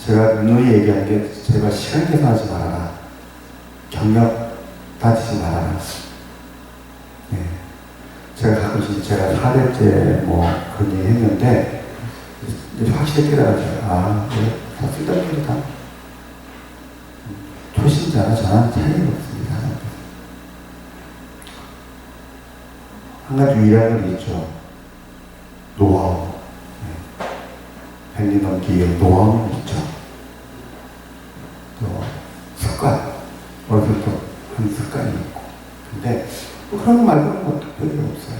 제가 누누이 얘기하는 게 제발 시간 계산하지 말아라. 경력 따지지 말아라. 네. 제가 가끔씩 제가 4대째 뭐 그런 얘기 했는데 이제 확실히 깨달았어요. 아, 다 쓸데없는 일이다. 초신자나 저는 차이가 없습니다. 한 가지 유일한 건 있죠. 노하우. 네. 100년 넘기의 노하우는 있죠. 또 습관. 어렸을 때 한 습관이 있고. 근데 뭐 그런 거 말고는 뭐 특별히 없어요.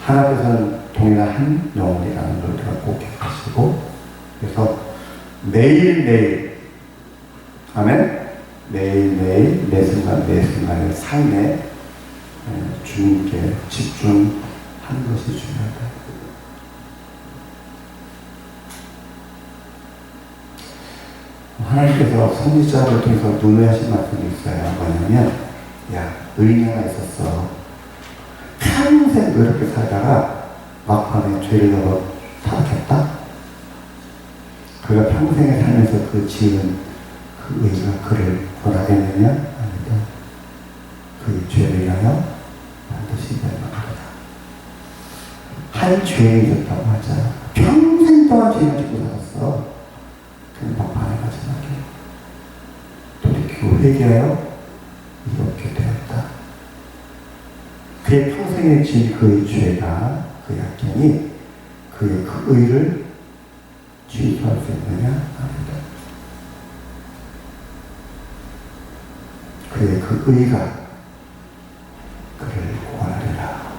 하나님께서는 동일한 영혼이라는 노래를 꼭 기억하시고, 그래서 매일매일, 아멘? 매일매일, 매 순간, 매 순간의 삶에 주님께 집중하는 것이 중요하다. 하나님께서 선지자를 통해서 눈을 하신 말씀이 있어요. 뭐냐면, 야, 의인이 하나 있었어. 평생 그렇게 살다가 막판에 죄를 넣어 타락했다? 그가 평생에 살면서 그 지은 그 의가 그를 권하겠느냐? 아니다. 그 죄를 인하여 반드시 멸망하리라. 한 죄에 있었다고 하자. 평생 동안 죄를 짓고 살았어. 근데 막판에 마지막에 돌이키고 회개하여 이렇게 되었다. 그의 평생에 지은 그의 죄가, 그의 악행이 그의 그 의를 취소할 수 있느냐? 아니다. 그의 그 의가 그를 구원하리라.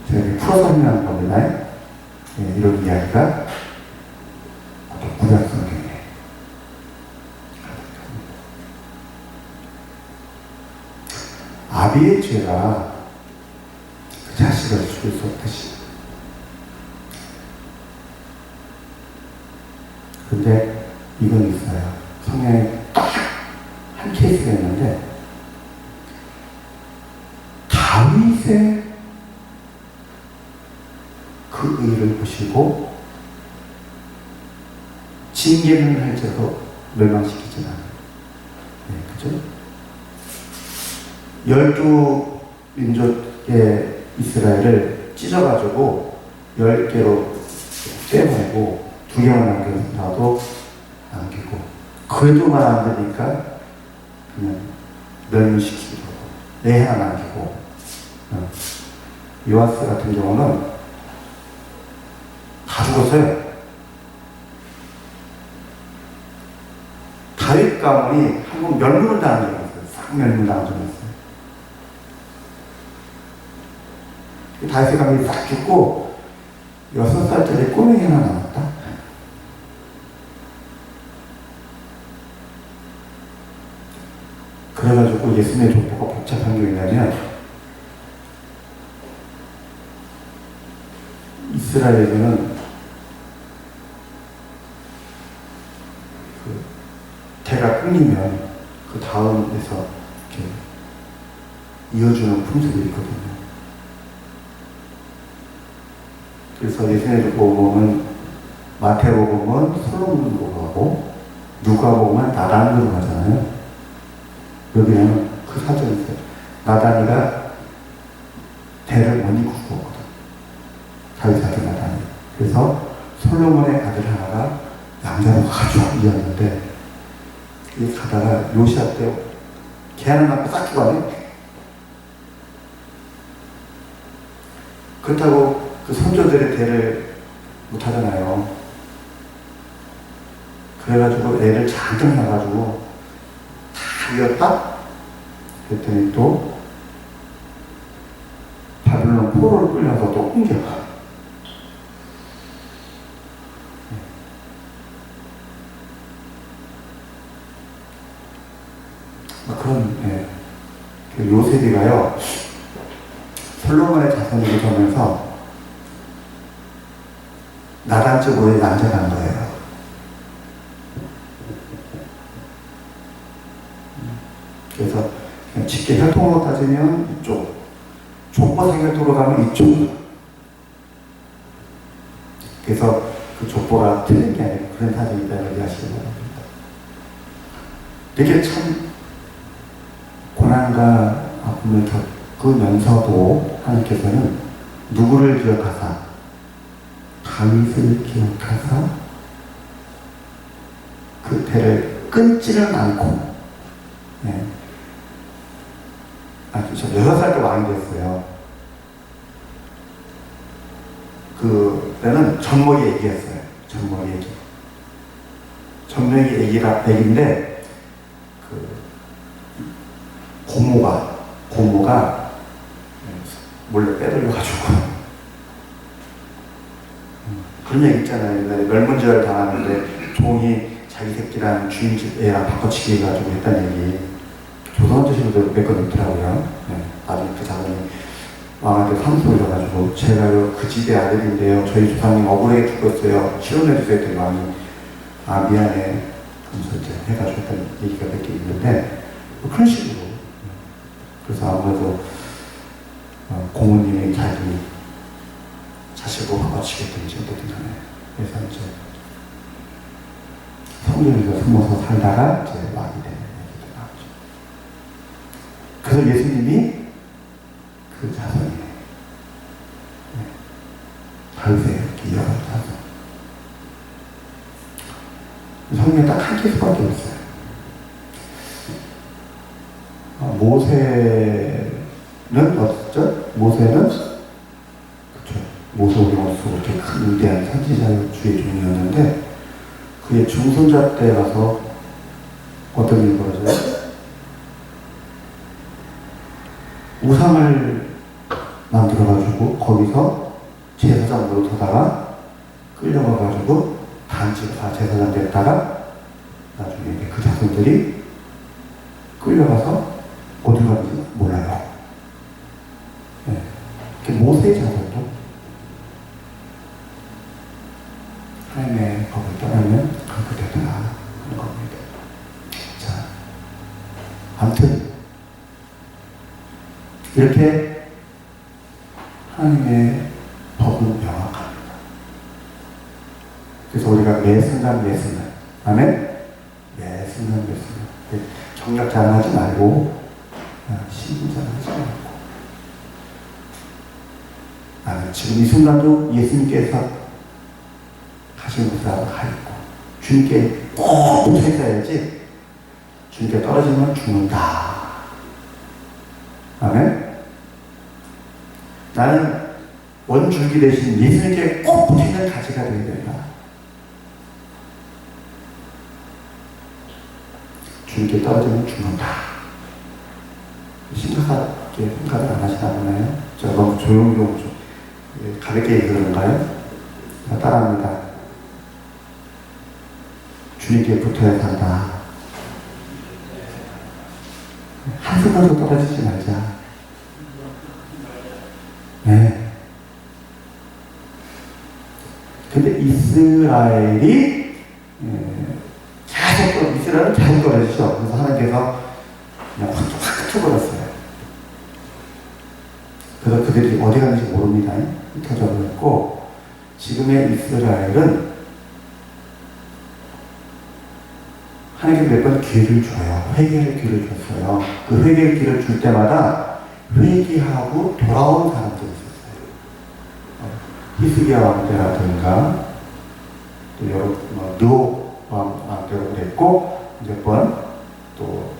제가 풀어서 설명하는 겁니다. 네, 이런 이야기가 구약 성경에 아비의 죄가 그 자식을 죽일 수 없듯이. 근데 이건 있어요. 성경에 딱 한 케이스가 있는데, 다윗의 그 의를 보시고 징계는 할지라도 멸망시키지 않아요. 네, 그죠? 12민족의 이스라엘을 찢어가지고 10개로 떼어내고 2개만 남겨놔도 남기고, 그래도만 안 되니까 그냥 멸망시키기로 내 하나 남기고. 요아스 같은 경우는 다 죽었어요. 다윗 가문이 한번 멸문을 당한 적이 있어요. 싹 멸문 당한 적이 있어요. 다윗의 가문이 싹 죽고 6살짜리 꼬맹이 하나 남았다. 그래가지고 예수님의 족보가 복잡한 게 있냐면, 이스라엘에는 그 대가 끊기면 그 다음에서 이렇게 이어주는 풍습이 있거든요. 그래서 예수님의 족보는 마태복음은 솔로몬으로 가고, 누가복음은 나단으로 가잖아요. 여기는 그 사정이 있어요. 나단이가 대를 못 이끌고 오거든. 다윗 아들 나단이. 그래서 솔로몬의 아들 하나가 남자로 가져이었는데, 이 가다가 요시아 때 개 하나 낳고 싹 죽었네. 그렇다고 그 선조들의 대를 못 하잖아요. 그래가지고 애를 잔뜩 낳아가지고 다 이었다? 그랬더니 또 바빌론 포로를 끌려서 또 옮겨가. 그런, 그 요셉이가요, 솔로몬의 자손이기도 하면서 나단 쪽으로 남자간 거예요. 그래서 그냥 쉽게 혈통으로 따지면 이쪽, 족보상 혈통으로 가면 이쪽. 그래서 그 족보 족보가 틀린 게 아니고 그런 사정이 있다는 이해하시기 바랍니다. 되게 참 고난과 아픔을 겪으면서도 하나님께서는 누구를 기억하사? 다윗을 기억하사 그 배를 끊지는 않고, 네. 저 6살 때 왕이 됐어요. 그때는 젖먹이 애기였어요. 젖먹이 애기. 젖먹이 애기인데, 고모가 몰래 빼돌려가지고 그런 얘기 있잖아요. 옛날에 멸문지화를 당하는데 종이 자기 새끼랑 주인 집 애랑 바꿔치기 해가지고 했다는 얘기 조선조실도 몇 건 있더라고요. 네. 나중에 그 자손이 왕한테 상소 올려가지고 제가 그 집의 아들인데요, 저희 조상님 억울하게 죽었어요, 실혼해주세요 했더니 왕이 아 미안해 그러면서 이제 해가지고 했던 얘기가 몇 개 있는데 뭐 그런 식으로. 그래서 아무래도 고모님이 자기 자식을 바꿔치겠든지 어쨌든 간에 그래서 이제 성전에서 숨어서 살다가 이제 왕이 되는 얘기도 나오죠. 그래서 예수님이 그 자손이에요. 네. 다윗의 이어간 자손. 성경에 딱 한 케이스밖에 없어요. 모세는 어떻죠? 모세는 그렇죠. 모세 우리 원수 그렇게 큰 위대한 선지자의 주의 종이었는데 그의 중손자 때 가서 어떤 일이 벌어져요? 우상을 만들어가지고 거기서 제사장 노릇하다가 끌려가가지고 단지가 제사장 됐다가 나중에 그 자손들이 끌려가서 어디 가는지 몰라요. 네. 모세의 자손도 하나님의 법을 떠나면 그렇게 되더라 하는 겁니다. 자, 아무튼 이렇게 하나님의 법은 명확합니다. 그래서 우리가 매 순간 아멘? 매 순간 경력 자랑하지 말고 신분 자랑하지 말고 나는 지금 이 순간도 예수님께서 가신 곳으로 가 있고 주님께 꼭 붙어 있어야지 주님께 떨어지면 죽는다. 아멘? 나는 원줄기 대신 예수님께 꼭 붙어 있는 가지가 되어야 된다. 주님께 떨어지면 죽는다. 심각하게 생각을 안 하시나 보나요? 제가 너무 조용히 좀 가볍게 얘기하는가요? 따라합니다. 주님께 붙어야 산다. 한순간도 떨어지지 말자. 네. 근데 이스라엘은 계속 떨어지죠. 그래서 하나님께서 그냥 확 흩어버렸어요. 그래서 그들이 어디 가는지 모릅니다. 흩어져버렸고, 지금의 이스라엘은 하나님께 몇 번 기회를 줘요. 회개의 기회를 줬어요. 그 회개의 기회를 줄 때마다 회개하고 돌아온 사람들이 있었어요. 히스기야 왕 때라든가, 또 여러, 느호 왕 때도 그랬고, 몇 번, 또,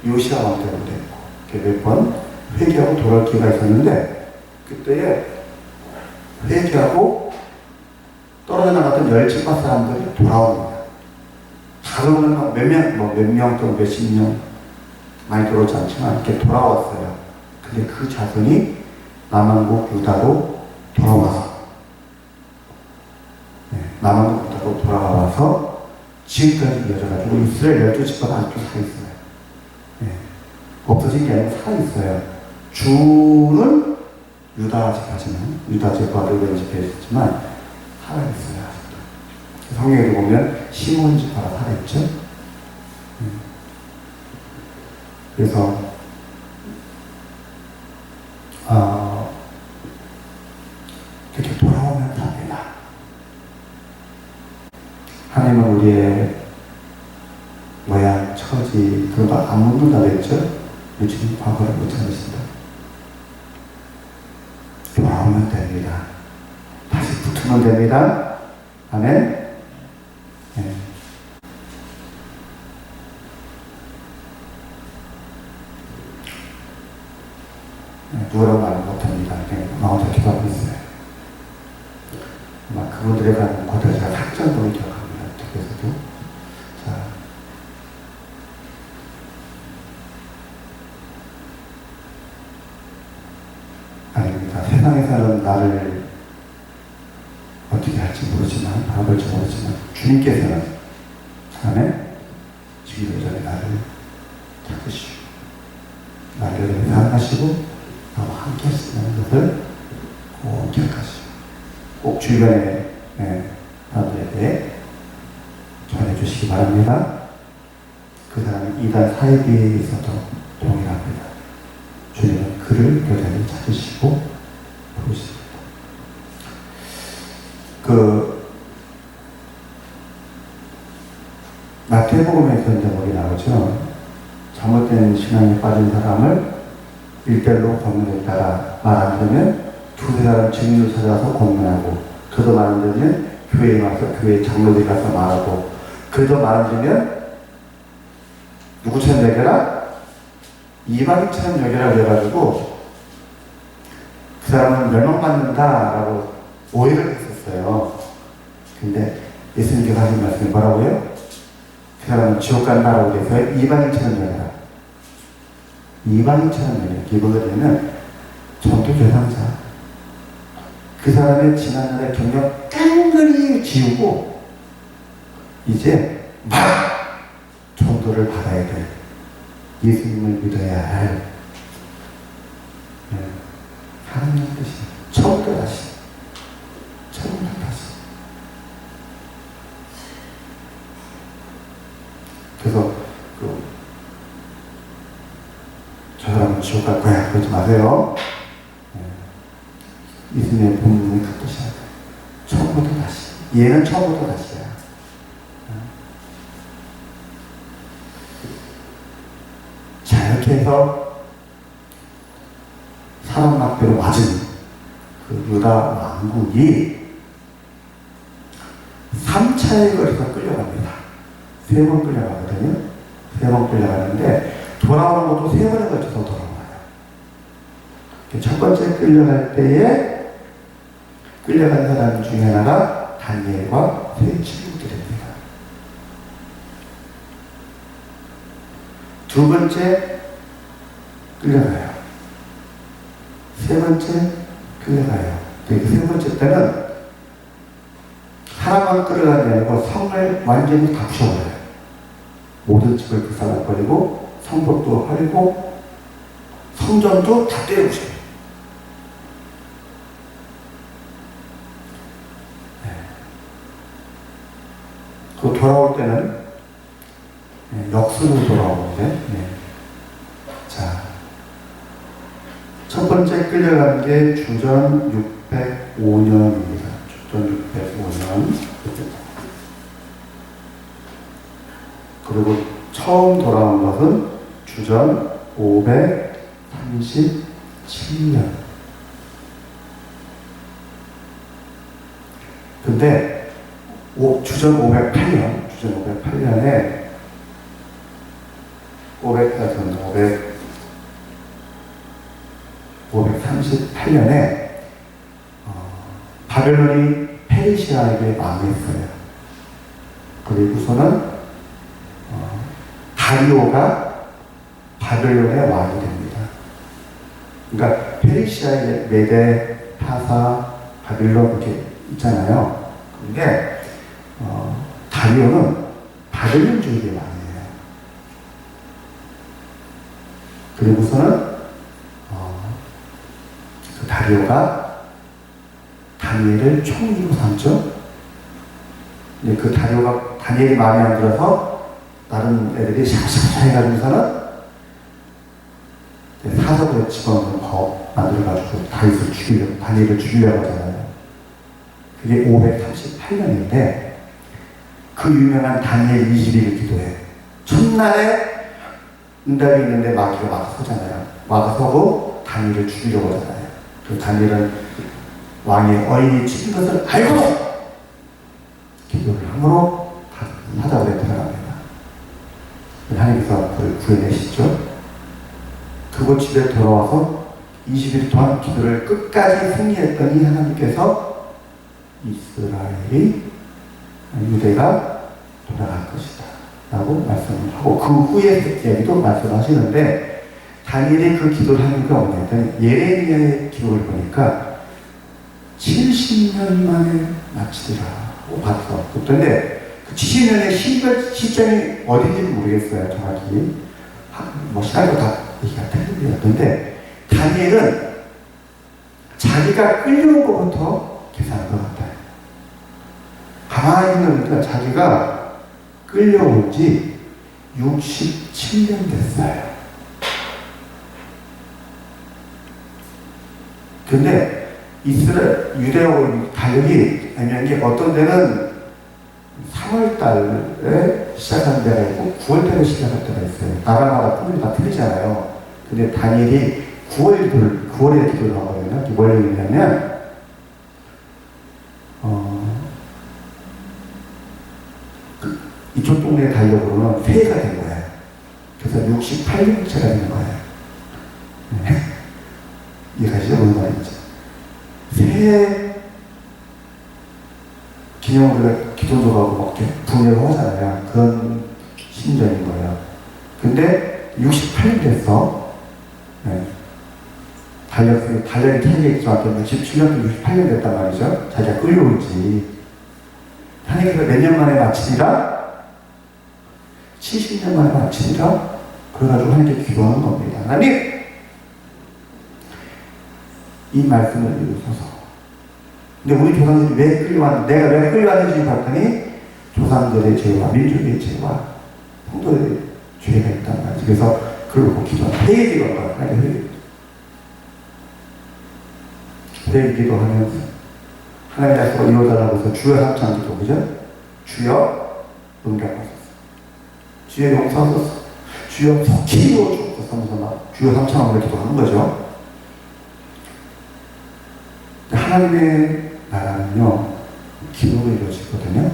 요시야 왕 때도 그랬고, 이렇게 몇 번 회개하고 돌아올 기회가 있었는데, 그때에 회개하고 떨어져 나갔던 10집 사람들이 돌아옵니다. 다른 몇 명 또는 몇십 명 많이 들어오지 않지만 이렇게 돌아왔어요. 근데 그 자손이 남한국 유다로 돌아와서 남한국 유다로 돌아와서 지금까지 이어져가지고 이스라엘 12지파가 아직도 살아있어요. 없어진 게 아니고 살아있어요. 주는 유다 지파지만 유다 지파를 연집했지만 살아있어요. 성경에도 보면 시몬 지파가 살아있죠. 그래서 이렇게 돌아오면 다 되나. 하나님은 우리의 모양, 처지 그런 거 안 묻는다 그랬죠? 주님 과거를 못 찾으신다. 돌아오면 됩니다. 다시 붙으면 됩니다. 아멘. 네. 누구라고 말 못합니다. 그냥 마음에 기도하고 있어요. 아마 그분들에 관한 것을 제가 확정적으로 기억합니다. 그래서도 자, 아닙니다. 세상에서는 나를 어떻게 할지 모르지만, 바라볼지 모르지만, 주님께서는, 아멘? 주기도 전에 나를 찾으시고, 나를 사랑하시고, 나와 함께 하신다는 것을 꼭 기억하시고, 꼭 주변에 사람들에게 전해주시기 바랍니다. 그 사람이 이단 사이비에 있어도 동일합니다. 주님은 그를 여전히 찾으시고 부르십니다. 마태복음에서 이제 뭐이 나오죠. 잘못된 신앙에 빠진 사람을 일대일로 권면에 따라 말 안 들으면 두세 사람 증인을 찾아서 권면하고, 그도 말 안 들으면 교회에 와서 교회 장로들이 가서 말하고, 그도 말 안 들으면 누구처럼 여겨라? 이방인처럼 여겨라 그래가지고 그 사람은 멸망받는다라고 오해를 했었어요. 근데 예수님께서 하신 말씀이 뭐라고요? 그 사람은 지옥 간다라고 해서 이방인처럼 여겨라. 이방인처럼 여겨라. 이방인은 전도 대상자. 그 사람의 지난날의 경력 깡그리 지우고 이제 막 전도를 받아야 돼. 예수님을 믿어야 할 하나님의 뜻이 처음부터 다시 그래서 저 사람은 지옥 갈 거야 그러지 마세요. 예수님의 본문을 갖두셔야 돼. 처음부터 다시. 얘는 처음부터 다시야. 자, 이렇게 해서 사람 막대로 맞은 그 유다 왕국이 3차의 거리가 끌려갑니다. 3번 끌려가거든요. 3번 끌려가는데 돌아오는 것도 3번에 걸쳐서 돌아와요. 첫 번째 끌려갈 때에 끌려간 사람 중에 하나가 다니엘과 세 친구들입니다. 두 번째 끌려가요. 세 번째 끌려가요. 세 번째 때는 사람만 끌어가는 게 아니고 성을 완전히 다 부셔버려요. 모든 집을 불살라버리고 성벽도 헐고 성전도 다 때려부셔요. 그 돌아올 때는 역수로 돌아오는데, 자, 첫 번째 끌려간 게 주전 605년입니다. 주전 605년. 그리고 처음 돌아온 것은 주전 537년. 근데 주전 508년에 538년에 바벨론이 페르시아에게 망했어요. 그리고서는 다리오가 바벨론의 왕이 됩니다. 그러니까 페르시아의 메데, 파사, 바벨론 이렇게 있잖아요. 그런데 다리오는 바벨론 주의 왕이에요. 그리고서는 그 다리오가 다니엘을 총리로 삼죠. 그 다리오가 다니엘이 마음에 안 들어서 다른 애들이 샤샤샤 해가지고서는 사석으로 집어넣는 법 만들어가지고 다니엘을 죽이려고 하잖아요. 그게 538년인데 그 유명한 다니엘 21일 기도해. 첫날에 응답이 있는데 마귀가 막 서잖아요. 막 서고 다니엘을 죽이려고 하잖아요. 그 다니엘은 왕의 어인이 죽인 것을 알고도 기도를 함으로 하다고 들어갑니다. 하나님께서 그를 구해내시죠. 그곳 집에 돌아와서 20일 동안 기도를 끝까지 승리했더니 하나님께서 이스라엘이 유대가 돌아갈 것이다 라고 말씀을 하고 그 후의 이야기도 말씀하시는데 다니엘이 그 기도를 하는 게 뭐냐면 예레미야의 기록을 보니까 70년 만에 마치더라고 봤어. 그런데 그 70년의 시점이 어딘지 모르겠어요. 정확히 뭐 시간도 다 얘기가 틀린데 다니엘은 자기가 끌려온 것부터 계산한 것 같아요. 가만히 보니까 자기가 끌려온 지 67년 됐어요. 근데 유대하고 달력이 애매한 게 어떤 데는 3월 달에 시작한 데가 있고 9월 달에 시작한 데가 있어요. 나라마다 분들이 다 틀리잖아요. 근데 다니엘이 9월에 기도를 하거든요. 뭘 얘기냐면 이쪽 동네 달력으로는 새해가 된 거예요. 그래서 68년째가 된 거예요. 네. 이해가시죠? 무슨 말인지. 새해 기념으로 기도도 하고 막 이렇게 분열을 하잖아요. 그런 심정인 거예요. 근데 68년 됐어. 네. 달력이 틀리겠지만 67년도 68년 됐단 말이죠. 자기가 끌려올지. 하나님께서 몇 년 만에 마치리라? 70년 만에 마치리라? 그래가지고 하나님께 기도하는 겁니다. 하나님! 이 말씀을 읽으셔서. 근데 우리 조상들이 왜 끌려왔는지, 내가 왜 끌려왔는지 봤더니 조상들의 죄와 민족의 죄와 성도의 죄가 있단 말이지. 그래서 그걸 보고 기도하는 회개기도한 거야. 회개기도 하면서 하나님 약속을 이루어달라고 해서 주여 삼창 기도, 그죠? 주여 응답하소서. 주여 용서하소서. 주여 속히 이루어주옵소서 하면서 막 주여 삼창으로 기도하는 거죠. 하나님의 나라는요, 기도로 이루어지거든요.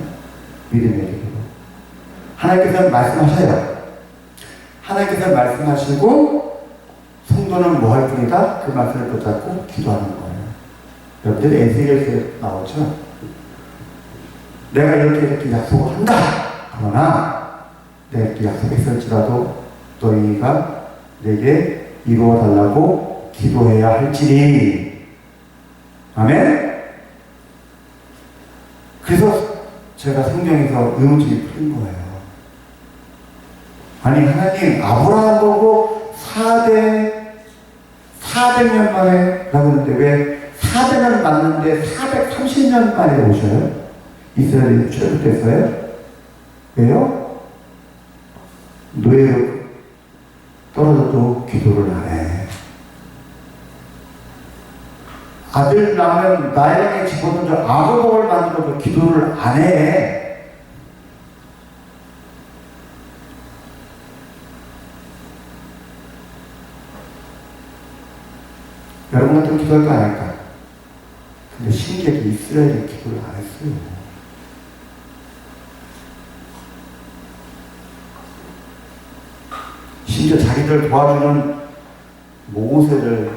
믿음의 기도로. 하나님께서 말씀하셔요. 하나님께서 말씀하시고 성도는 뭐 할 뿐이다? 그 말씀을 붙잡고 기도하는 거예요. 여러분들이 에스겔서에 나오죠? 내가 이렇게 약속을 한다! 그러나 내가 이렇게 약속했을지라도 너희가 내게 이루어달라고 기도해야 할지니. 아멘? 그래서 제가 성경에서 의문점이 풀린 거예요. 아니, 하나님, 아브라함 보고 400년 만에 라고 하는데 왜 400년 맞는데 430년 만에 오셔요? 이스라엘이 출애굽됐어요? 왜요? 노예로 떨어져도 기도를 안 해. 아들 낳으면 나에게 집어던져 아그복을 만들어도 기도를 안 해. 여러분 같은 기도할 거 안 할까? 근데 신기하게 이스라엘은 기도를 안 했어요. 심지어 자기들 도와주는 모세를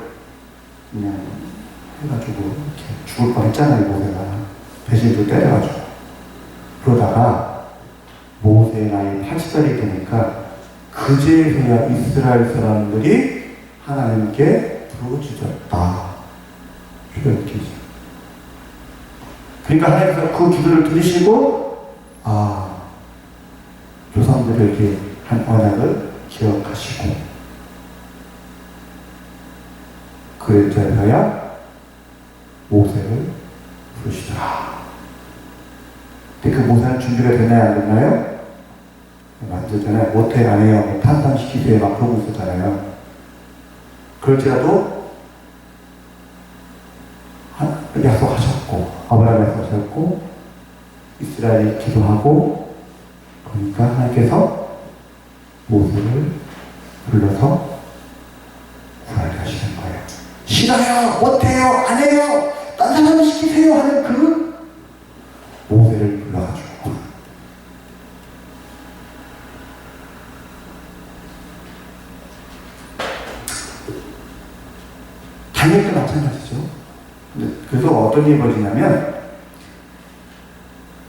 그냥 해가지고 이렇게 죽을 뻔 했잖아요. 모세가 배신도 때려가지고. 그러다가 모세의 나이 80살이 되니까 그제서야 이스라엘 사람들이 하나님께 부르짖었다. 이렇게. 그러니까 하나님께서 그 기도를 들으시고 조상들에게 한 언약을 기억하시고 그랬자서야 모세를 부르시더라. 근데 그 모세는 준비가 되나요? 안 됐나요? 만들잖아요. 못해 안 해요. 탄탄시키세요. 막 그러고 있었잖아요. 그럴지라도 약속하셨고 아브라함이 약속하셨고 이스라엘이 기도하고 그러니까 하나님께서 모세를 불러서 구하게 하시는 거예요. 싫어요, 못해요, 안 해요, 딴 사람 시키세요 하는 그 모세를 불러가지고 다니엘도 마찬가지죠. 그래서 어떤 일이 벌어지냐면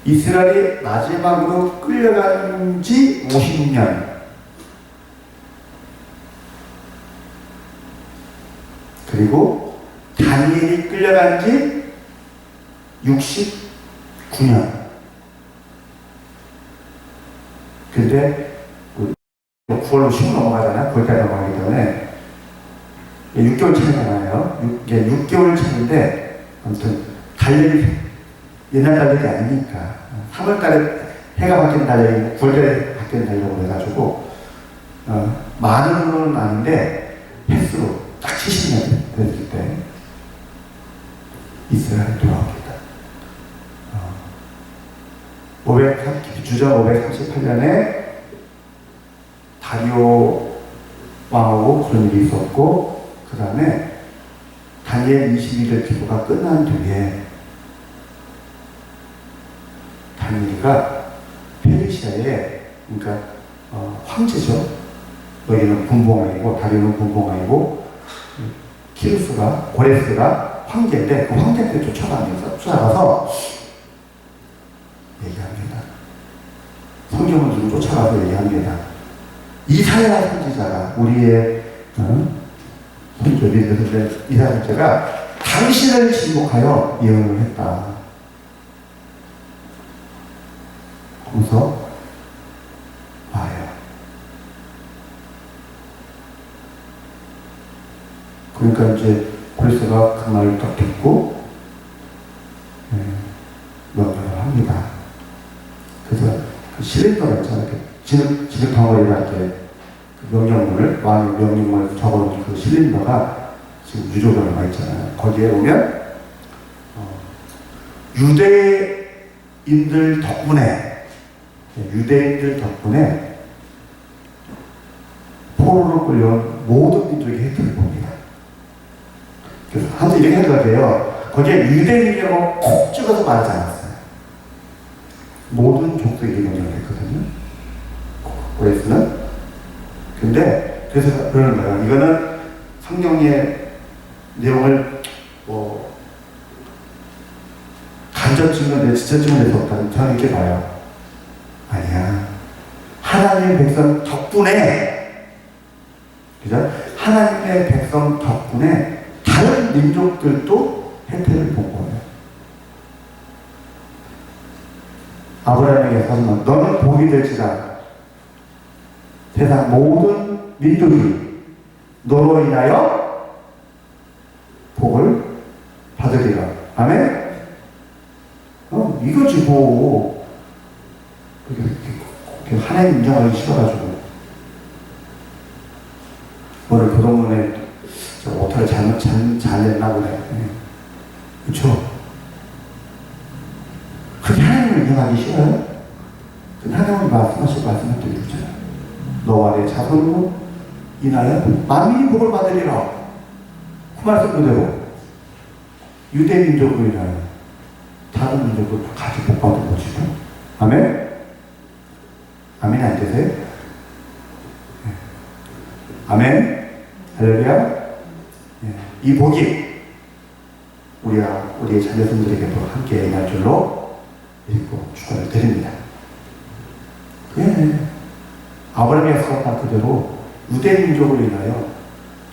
이스라엘이 마지막으로 끌려간 지 56년, 그리고 다니엘이 끌려간 지 69년. 근데 9월로 10월 넘어가잖아요. 거기까지 넘어가기 때문에 6개월 차이가 나요. 이게 6개월 차인데 아무튼 달력이 옛날 달력이 아니니까 3월달에 해가 바뀌는 달력이 9월달에 바뀌는 달력으로 해가지고 만으로는 아닌데 횟수로 딱 70년 됐을 때 이스라엘이 돌아옵니다. 주전 538년에 다리오 왕하고 그런 일이 있었고, 그 다음에 다니엘 22절 기도가 끝난 뒤에 다니엘이가 페르시아에, 그러니까 황제죠. 여기는 분봉왕이고 다리오는 분봉왕이고 키루스가, 고레스가 황제인데 그 황제한테 쫓아가서 얘기합니다. 성경을 좀 쫓아가서 얘기합니다. 이사야 선지자가, 우리의 선지자인데 이사야 선지자가 당신을 지목하여 예언을 했다. 그래서 와요. 그러니까 이제 고레스가 그 말을 딱 듣고 명령을 합니다. 그래서 그 실린더가 있잖아요. 진흙 덩어리가 이렇게 명령문을, 왕의 명령문을 적어놓은 그 실린더가 지금 유적으로 남아 있잖아요. 거기에 오면 유대인들 덕분에 포로로 끌려온 모든 민족의 혜택을 봅니다. 그래서 한번 이렇게 해도 돼요. 거기에 유대인이라고 콕 찍어서 말하지 않았어요. 모든 족속에게 명령했거든요. 고레스는. 근데 그래서 그러는 거예요. 이거는 성경의 내용을 간접 증거인데 직접 증거될 수 없다는, 저는 이렇게 봐요. 아니야. 하나님의 백성 덕분에, 그죠? 하나님의 백성 덕분에 다른 민족들도 혜택을 본 거예요. 아브라함에게 하지만 너는 복이 될지라 세상 모든 민족이 너로 인하여 복을 받으리라. 아멘? 이거지 뭐. 하나님 인정하기 싫어가지고 오늘 교동문에 오타를 잘 냈나 보네. 그쵸? 그게 하나님을 인정하기 싫어요? 하나님이 말씀하실 말씀을 드리잖아요. 너와 내 자손으로 인하여 만민이 복을 받으리라. 그 말씀 그대로 유대 민족으로 인하여 다른 민족으로 같이 복 받은 것이죠. 아멘? 아멘 안 되세요? 네. 아멘? 할렐루야? 네. 이 복이 우리의 자녀들에게도 함께 임할 줄로 믿고 축원을 드립니다. 네. 아브라함의 약속한 그대로 유대 민족으로 인하여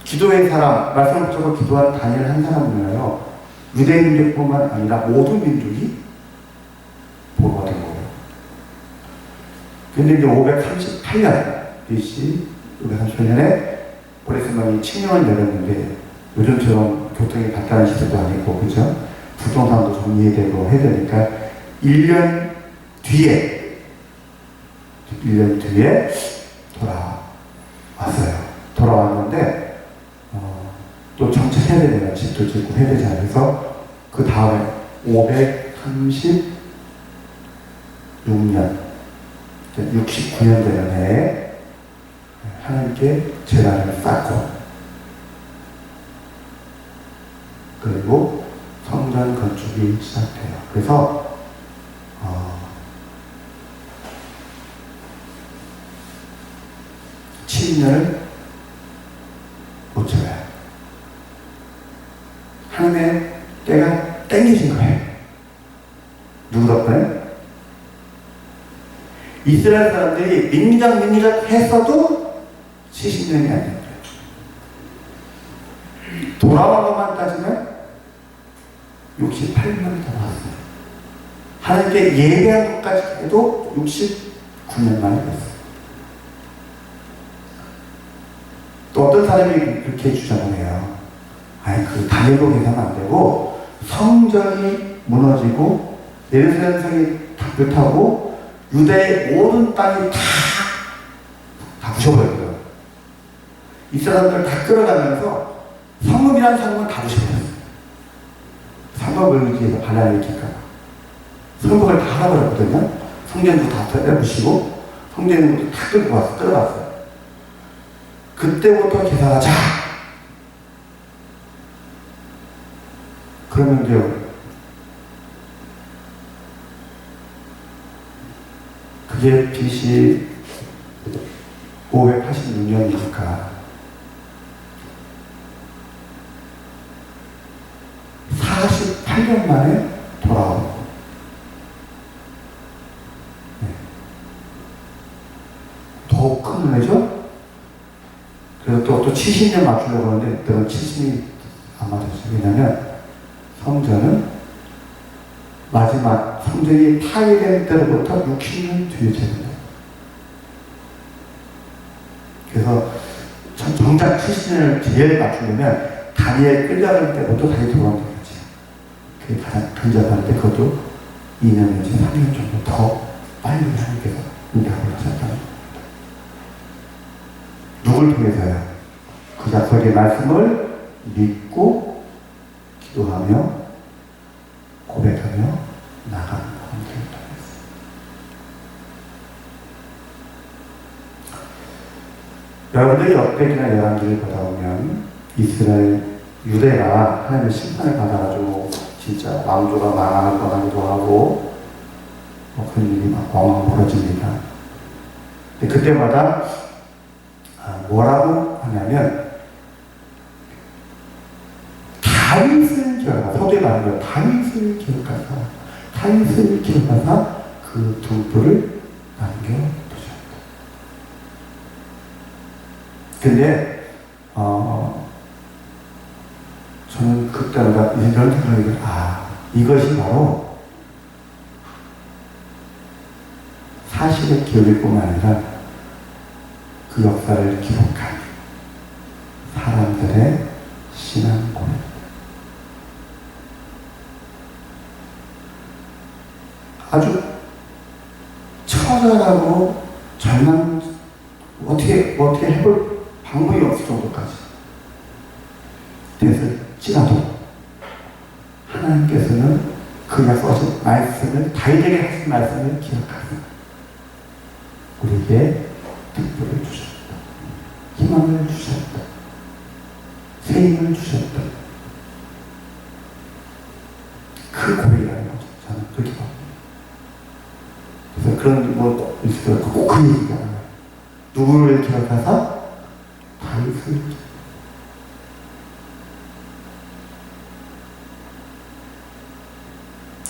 기도의 사람, 말씀을 붙여서 기도한 다니엘 한 사람으로 인하여 유대 민족뿐만 아니라 모든 민족이 복을 받은 거예요. 근데 이제 538년 BC 538년에 고레스만이 칙령을 내렸는데 요즘처럼 교통이 발달한 시대도 아니고, 그죠? 부동산도 정리되고 해야 되니까 1년 뒤에 돌아왔는데 또 정착해야 되잖아요. 집도 짓고 해야 되잖아요. 그래서 그 다음에 536년 69년 되는 해에 하나님께 제단을 쌓고 그리고 성전 건축이 시작돼요. 그래서 70년을 못 채워요. 하나님의 때가 땡겨진 거예요. 누구 덕분에? 이스라엘 사람들이 민주적 했어도 70년이 안 됩니다. 돌아온 것만 따지면 68년이 더 나왔어요. 하나님께 예배한 것까지 해도 69년 만에 됐어요. 또 어떤 사람이 그렇게 주장을 해요. 아니, 그 단일로 계산하면 안 되고, 성전이 무너지고, 예루살렘 성이 다 불타고, 유대의 모든 땅이 다 부셔버렸어요. 이 사람들을 다 끌어가면서 성읍이라는 성읍을 다 부셔버렸어요. 성읍을 위해서 반란을 일으킬까봐. 성읍을 다 할아버렸거든요. 성전도 다 떼부시고, 성전도 다 끌고 와서 끌어갔어요. 그때부터 계산하자. 그러면 돼요. 그게 BC 586년이니까 48년 만에 돌아오고, 더욱 큰 은혜죠? 그래서 또 70년 맞추려고 하는데, 그때는 70년이 안 맞았어요. 왜냐면, 성전은 마지막 성전이 파괴된 때로부터 60년 뒤에 됩니다. 그래서 정작 70년을 제일 맞추려면 다니엘 끌려갈 때부터 다시 돌아오면 되겠지. 그게 가장 근접한데 그것도 2년 내지 3년 정도 더 빨리 하나님께서 응답을 하셨다는 겁니다. 누굴 통해서요? 그 약속의 말씀을 믿고 기도하며 고백하며 나가는 관계를 통해서. 여러분들이 역대기나 열왕기를 보다 보면 이스라엘 유대가 하나님의 심판을 받아가지고 진짜 왕조가 망할 뻔하기도 하고 그런 일이 막 왕왕 벌어집니다. 근데 그때마다 뭐라고 하냐면 다윗을 기억하사, 서두에 말하는 다윗을 기억하사 그 등불을 남겨두셨다. 근데 저는 그때마다 이런 생각이 이것이 바로 사실의 기억일 뿐만 아니라 그 역사를 기록한 사람들의 신앙 고백. 아주 처절하고 절망, 어떻게 해볼 방법이 없을 정도까지 됐을지라도 하나님께서는 그 약속하신 말씀을, 다윗에게 하신 말씀을 기억하사 우리에게 등불을 주셨다. 희망을 주셨다. 새 힘을 주셨다. 그 고백이라는 거죠. 저는 그렇게 봅니다. 그래서 그런 뭐 있을 거 꼭 그 얘기가 나와요. 누구를 기억하사? 다윗을.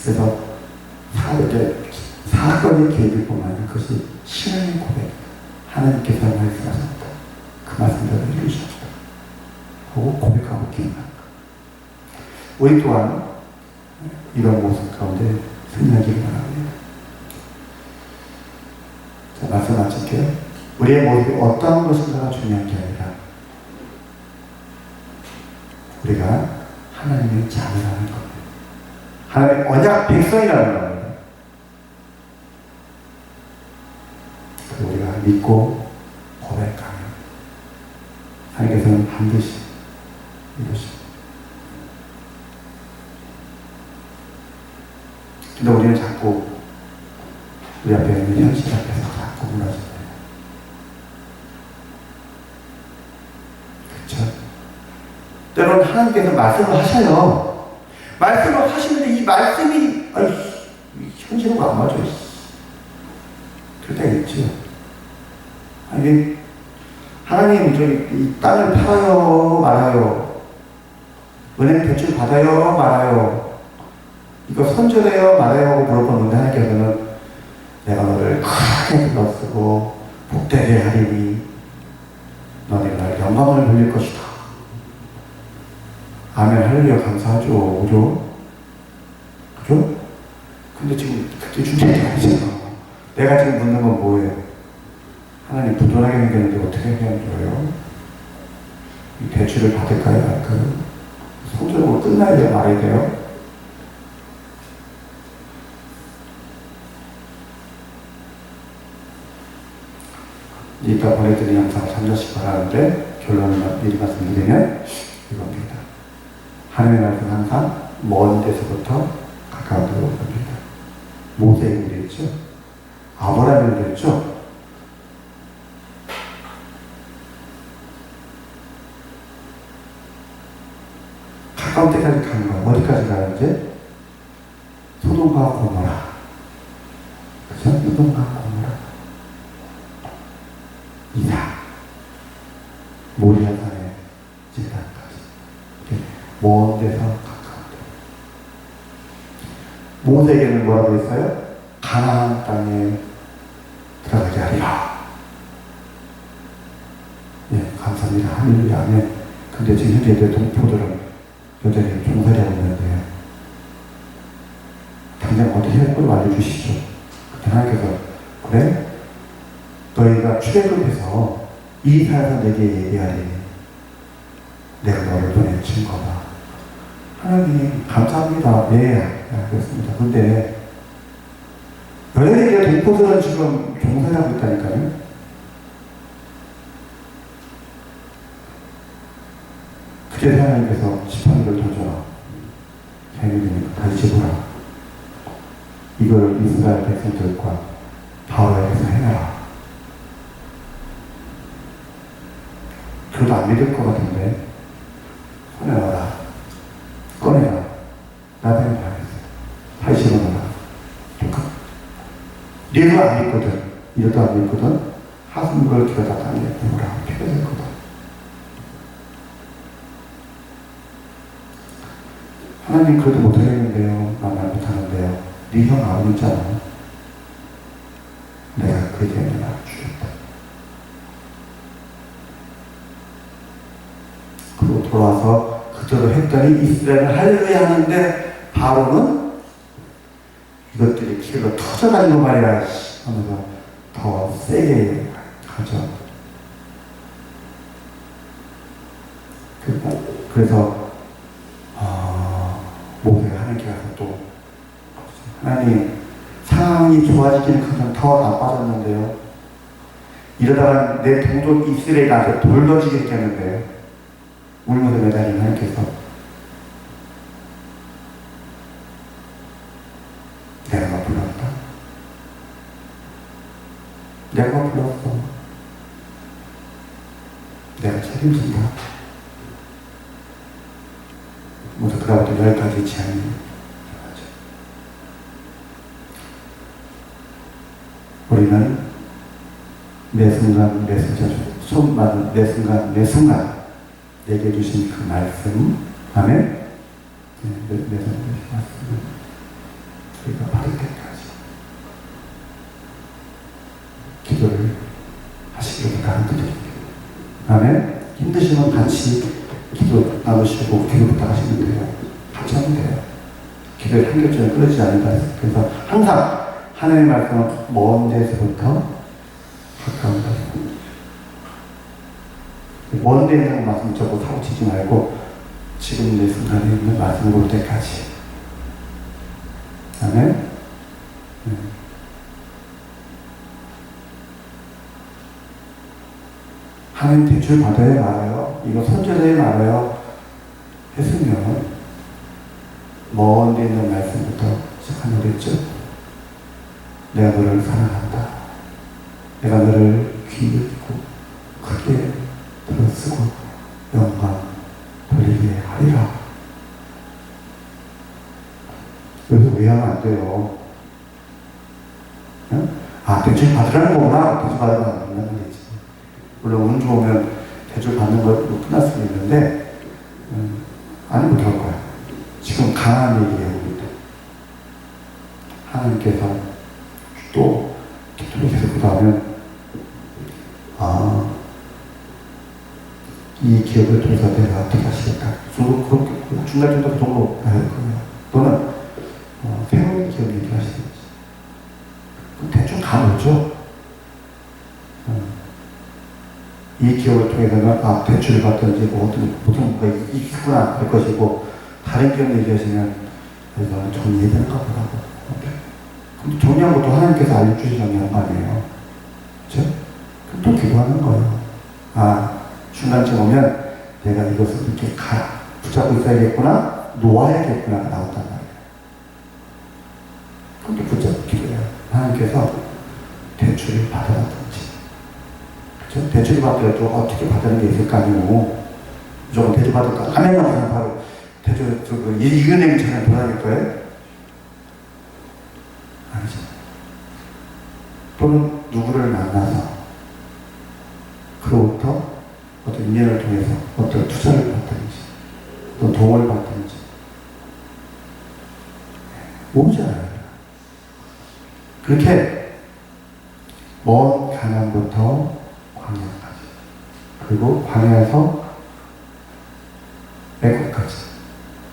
그래서 사건의 계획일 뿐만 아니라 그것이 신앙의 고백. 하나님께서 말씀하셨다. 그 말씀대로 이루셨다. 하고 고백하고 기억한다. 우리 또한 이런 모습 가운데 승리하기를 바랍니다. 자, 말씀 마칠게요. 우리의 모습이 어떠한 것인가가 중요한 게 아니라 우리가 하나님의 자녀라는 겁니다. 하나님의 언약 백성이라는 겁니다. 그리고 우리가 믿고 고백하면 하나님께서는 반드시 이루십니다. 근데 우리는 자꾸 우리 앞에 있는 현실 앞에서 자꾸 무너지네요. 그렇죠? 때로는 하나님께서 말씀을 하셔요. 말씀을 하시는데 이 말씀이 현실과 안 맞아. 그럴 때가 있죠. 아니, 하나님 이 땅을 팔아요 말아요? 은행 대출 받아요 말아요? 이거 손절해요 말아요? 하고 물어보는데 하나님께서는 내가 너를 크게 불러쓰고 복되게 하리니 너네 날 영광을 돌릴 것이다. 아멘. 할렐루야. 감사하죠. 그죠? 그죠? 근데 지금 그게 중요한 게 아니잖아. 내가 지금 묻는 건 뭐예요? 하나님 부도나게 생겼는데 어떻게 해야 줘요? 이 대출을 받을까요? 말까요? 손절으로 끝나야 돼요? 말아야 돼요? 이따 보내드린 영상 참조하시기 바라는데 결론을 미리 말씀드리면 이겁니다. 하나님의 말씀 항상 먼 데서부터 가까운 데로 옵니다. 모세에게 그랬죠. 아브라함에게 그랬죠. 가까운 데까지 가는 거야. 어디까지 가는지? 소돔과 고모라. 그죠? 소돔과 고모라. 이삭. 모리아산의 제단까지. 먼 데서 가까운 데. 모세에게는 뭐라고 했어요? 가나안 땅에 들어가게 하리라. 예, 감사합니다. 할렐루야. 아멘. 근데 지금 현재 동포들은 여전히 종살이하고 있는데요. 당장 어떻게 할 걸 알려주시죠. 그때 하나님께서 그래? 너희가 출애굽해서 이 사람을 내게 얘기하리. 내가 너를 보낸 증거다. 하나님 감사합니다. 네, 그렇습니다. 근데 여전히 동포들은 지금 종살이하고 있다니까요. 그래서 하나님께서 지팡이를 던져라. 자기들이니까 다시 집어라. 이걸 이스라엘 백성들과 바로에게서 해내라. 그래도 안 믿을 것 같은데 꺼내놔라. 꺼내라. 나중에 봐야겠어. 다시 집어넣어라. 니도 안 믿거든. 이래도 안 믿거든. 하수물을 들여다 땅에 부으라. 피가 될 거다. 하나님 그래도 못하겠는데요. 나 말 못하는데요. 네 형 아버지 있잖아. 내가 그 때문에 나를 죽였다. 그리고 돌아와서 그대로 했더니 이스라엘은 할렐루야 하는데 바로는 이것들이 길로 터져가지고 말이야 하면서 더 세게 가죠. 그래서 모세가 하나님께 가서 또 하나님 상황이 좋아지기는 그냥 더 나빠졌는데요. 이러다가 내 동족 이스라엘 나한테 돌 던지게 됐겠는데 울면서 매달린 하나님께서 내가 너 불렀다. 내가 너 불렀어. 내가 책임진다. 먼저 그다음부터 10가지 제안이 들어가죠. 우리는 매 순간 매 순간 매 순간 매 순간 내게 주신 그 말씀, 아멘. 매 순간 그 말씀을 우리가 받을 때까지 기도를 하시기를 부탁드립니다. 아멘. 힘드시면 같이 기도 나누시고 기도 부탁하시면 돼요. 같이 하면 돼요. 기도의 한결처럼 끊어지지 않는다. 그래서 항상 하나님의 말씀은 먼 데서부터 가까운 데서. 먼 데에 있는 말씀 적고 사고 치지 말고 지금 내 순간에 있는 말씀을 볼 때까지. 아멘. 하나님 대출 받아야 말아요. 이거 손절해야 말아요. 했으면 먼 데 있는 말씀부터 시작하면 됐죠. 내가 너를 사랑한다. 내가 너를 귀하고 크게 들어쓰고 영광 돌리게 하리라. 여기서 왜 하면 안 돼요? 응? 아, 대출 받으라는 거구나. 대출 받으면 안 된다는 거지. 물론 운 좋으면 대출 받는 걸로 끝날 수 있는데, 아니 못할 거야. 지금 강한 얘기예요, 우리도. 하나님께서 또 기도를 계속 보다면, 아, 이 기업을 통해서 내가 어떻게 하시겠다. 그렇게 중간중간 그 정도 해야 할 거예요. 또는 새로운 기업 얘기를 하시든지. 대충 다 놓죠. 이 기업을 통해서는 대출을 받든지 무슨 뭐가 있구나 할 것이고, 다른 기업 얘기하시면 너는 정리해야 되는가 보라고. 근데 정리한 것도 하나님께서 알려주시는 거 아니에요. 그렇죠? 그럼 또 기도하는 거예요. 중간쯤 오면 내가 이것을 이렇게 붙잡고 있어야겠구나, 놓아야겠구나가 나온단 말이에요. 그럼 또 붙잡고 기도해요. 하나님께서 대출을 받아라든지. 그렇죠? 대출을 받더라도 어떻게 받는 게 있을 거 아니고, 무조건 대출 받을까 하면 바로 대출, 이 은행처럼 돌아다닐 거예요? 아니죠. 또는 누구를 만나서 그로부터 어떤 인연을 통해서 어떤 투자를 받든지, 어떤 도움을 받든지, 모르잖아요. 그렇게 먼 가난부터 광야까지, 그리고 광야에서 애굽까지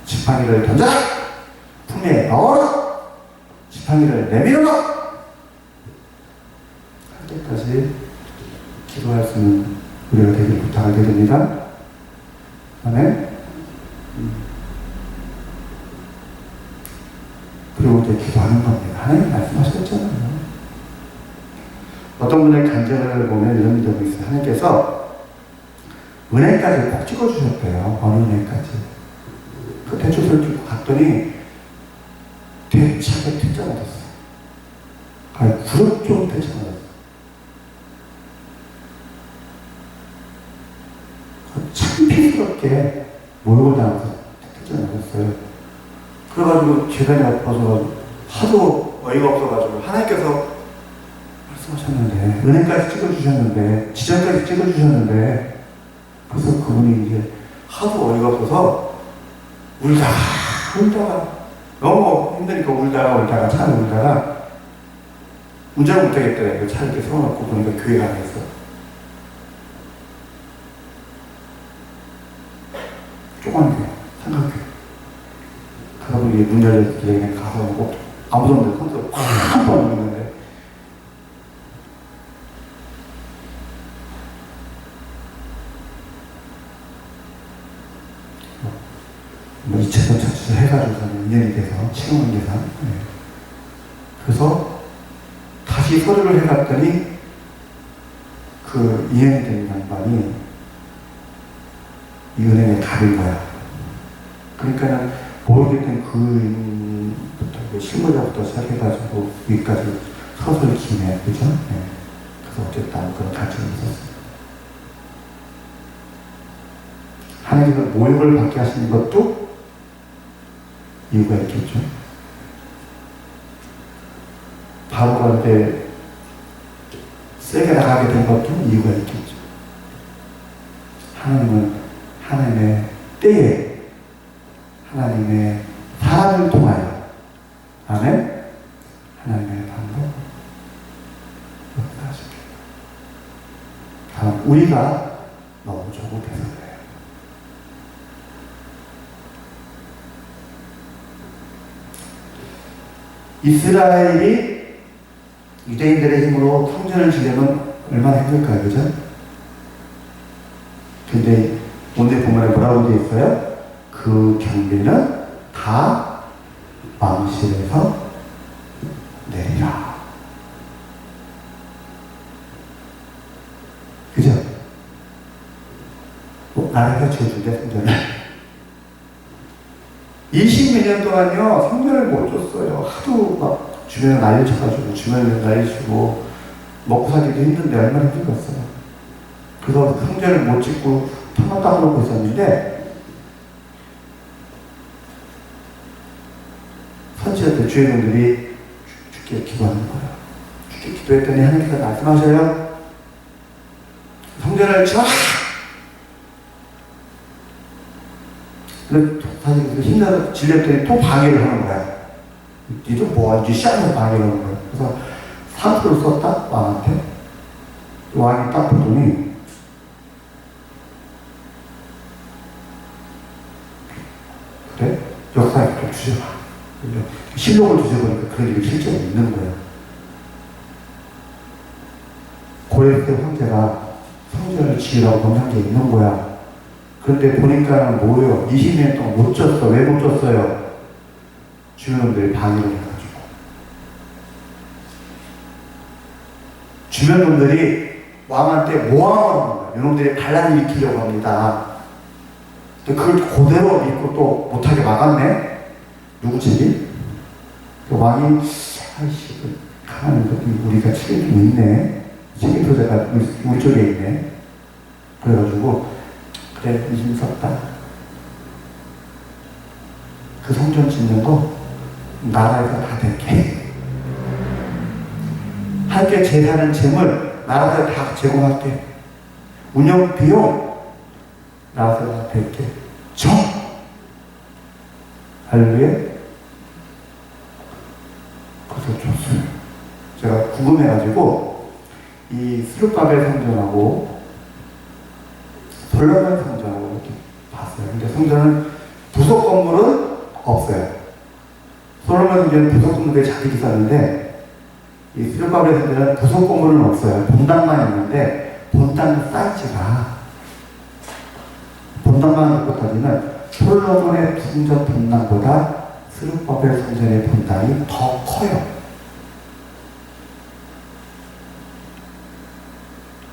지팡이를 던져라! 품에 넣어라! 지팡이를 내밀어라! 할 때까지 기도할 수 있는 우리가 되길 부탁을 드립니다. 아멘. 그리고 이제 기도하는 겁니다. 하나님 말씀하셨잖아요. 어떤 분의 간증을 보면 이런 점이 있어요. 하나님께서 은행까지 꼭 찍어주셨대요. 어느 은행까지. 그 대출을 들고 갔더니 대차게 퇴짜 맞았어요. 구력적으로 퇴짜 맞았어요. 창피스럽게 모욕을 당해서 퇴짜 맞았어요. 그래가지고 재단이 아파서 하도 어이가 없어가지고 하나님께서 말씀하셨는데, 은행까지 찍어주셨는데, 지점까지 찍어주셨는데, 그래서 그분이 이제 하도 어이가 없어서 울다가 너무 힘드니까 울다가 차를 울다가 운전을 못하겠더래. 차를 이렇게 세워놓고 보니까 교회가 안 했어. 조그만 교회, 삼각교회. 가다 보니 문 열렸을 때 그냥 가서 꼭 아무도 없는데 손으로 팍 넣는데, 뭐 2차선 차주를 해가지고서는 인연이 돼서 치료만 돼서, 그래서 다시 서류를 해갔더니 그 인연이 된 양반이 이 은행에 갑인 거야. 그러니까는 모르겠던 그 실무자부터 시작해가지고 위까지 서서히 기네, 그죠? 그래서 어쨌든 그런 가치가 있었어요. 하나님은 모욕을 받게 하시는 것도 이유가 있겠죠. 바로한테 세게 나가게 된 것도 이유가 있겠죠. 하나님은 하나님의 때에 하나님의 사람을 통하여, 아멘, 하나님의 방법 역사하십니다. 다만 우리가 너무 조급해서 그래요. 이스라엘이 유대인들의 힘으로 성전을 지려면 얼마나 힘들까요? 그죠? 근데 오늘 본문에 뭐라고 되어 있어요? 그 경비는 다 왕실에서 내리라. 그죠? 나라가 지어준대, 성전을. 20몇 년 동안요, 성전을 못 줬어요. 하도 막 주변에 난리 쳐가지고, 주변에 난리 치고, 먹고 살기도 힘든데 얼마나 힘들었어요. 그래서 성전을 못 짓고 턱만 닦아놓고 있었는데 선지자 주인공들이 주께 기도하는 거예요. 주께 기도했더니 하나님께서 말씀하셔요. 성전을 지어! 근데 사실 힘나서 질렸더니 또 방해를 하는 거야. 니도 뭐하지? 시험을 방해를 하는 거야. 그래서 상표를 썼다? 왕한테. 왕이 딱 보더니 그래? 역사에 좀 주제봐. 실록을 주제보니까 그런 일이 실제로 있는 거예요. 고레스 황제가 성전을 지으라고 권한 게 있는 거야. 그런데 보니까는 뭐예요? 20년 동안 못 졌어. 왜 못 졌어요? 주민들이 방해를 해가지고. 주민들이 왕한테 모함을 하는 거야. 이놈들이 반란을 일으키려고 합니다. 근데 그걸 그대로 믿고 또 못하게 막았네? 누구 책임? 그 왕이, 아이씨, 가만히 우리가 책임이 좀 있네. 책임 소재가 우리 쪽에 있네. 그래가지고, 그래, 의심 섰다. 그 성전 짓는 거 나라에서 다 낼게. 함께 제사하는 재물 나라에서 다 제공할게. 운영 비용 나라에서 다 낼게. 할렐루야. 그래서 줬어요. 제가 궁금해가지고 이 스룹바벨 성전하고 솔로몬 성전하고 이렇게 봤어요. 근데 성전은 부속 건물은 없어요. 솔로몬 성전은 부속 건물들이 자기들이 썼는데 이 스룹바벨 성전은 부속 건물은 없어요. 본당만 있는데 본당 사이즈가 본당만 놓고 따지면 솔로몬의 성전 본당보다 스룹바벨 성전의 본당이 더 커요.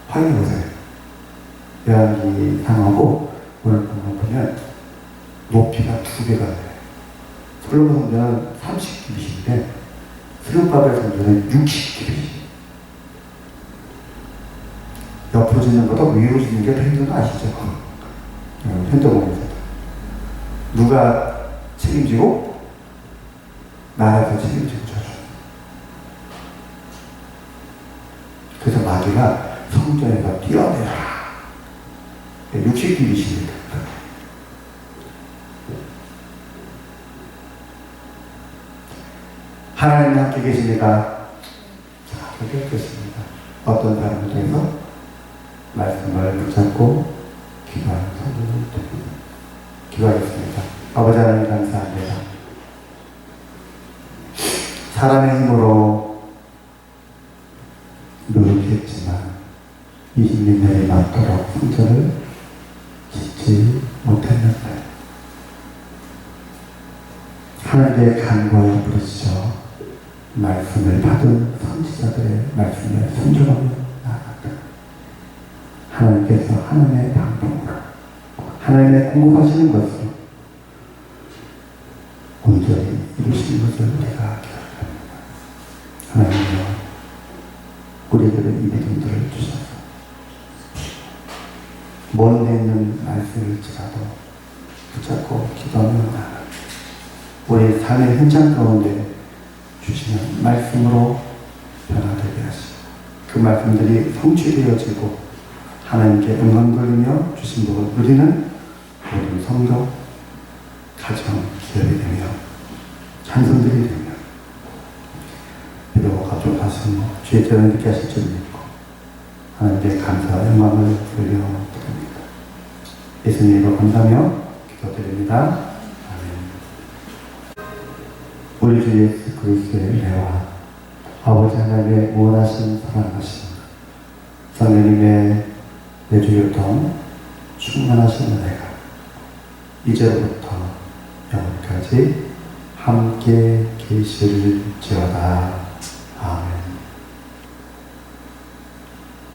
확인해보세요. 여기상하고 오늘 보면 높이가 2배가 돼요. 솔로몬 성전은 30규빗인데 스룹바벨 성전은 60규빗. 옆으로 짓는 것보다 위로 짓는 게 더 힘든 거 아시죠? 현대공에서 누가 책임지고 나라에서 책임지고 져줘. 그래서 마귀가 성전에서 뛰어내라. 60규빗입니다. 하나님 함께 계십니다. 자, 그렇게 했겠습니다. 어떤 사람을 통해서 말씀을 붙잡고 기도하는 성도를 드립니다. 기도하겠습니다. 아버지 하나님 감사합니다. 사람의 힘으로 노력했지만 20년이 맞도록 성전을 짓지 못했는데 하나님의 간구에 부르짖어 말씀을 받은 선지자들의 말씀을 순종하며 나아갔다. 하나님께서 하나님의 방법으로 하나님의 공급하시는 것으로 온전히 이루시는 것을 우리가 기억합니다. 하나님이여 우리들의 이 믿음들을 주셔서 먼 데 있는 말씀일지라도 붙잡고 기도하며 나아갑니다. 우리 삶의 현장 가운데 주시는 말씀으로 변화되게 하시고 그 말씀들이 성취되어지고 하나님께 영광 돌리며 주신 복을 누리는 모든 성도, 가정, 기업이 되며 찬송들이 되며 비록 가족 가슴 주의 죄를 느끼게 하실 줄 믿고 하나님께 감사와 영광을 돌려드립니다. 예수님으로 감사하며 기도드립니다. 우리 주 예수 그리스도의 은혜와 아버지 하나님의 원하신 사랑하심 성령님의 내주교통 충만하신 은혜가 이제부터 영원까지 함께 계실지어다.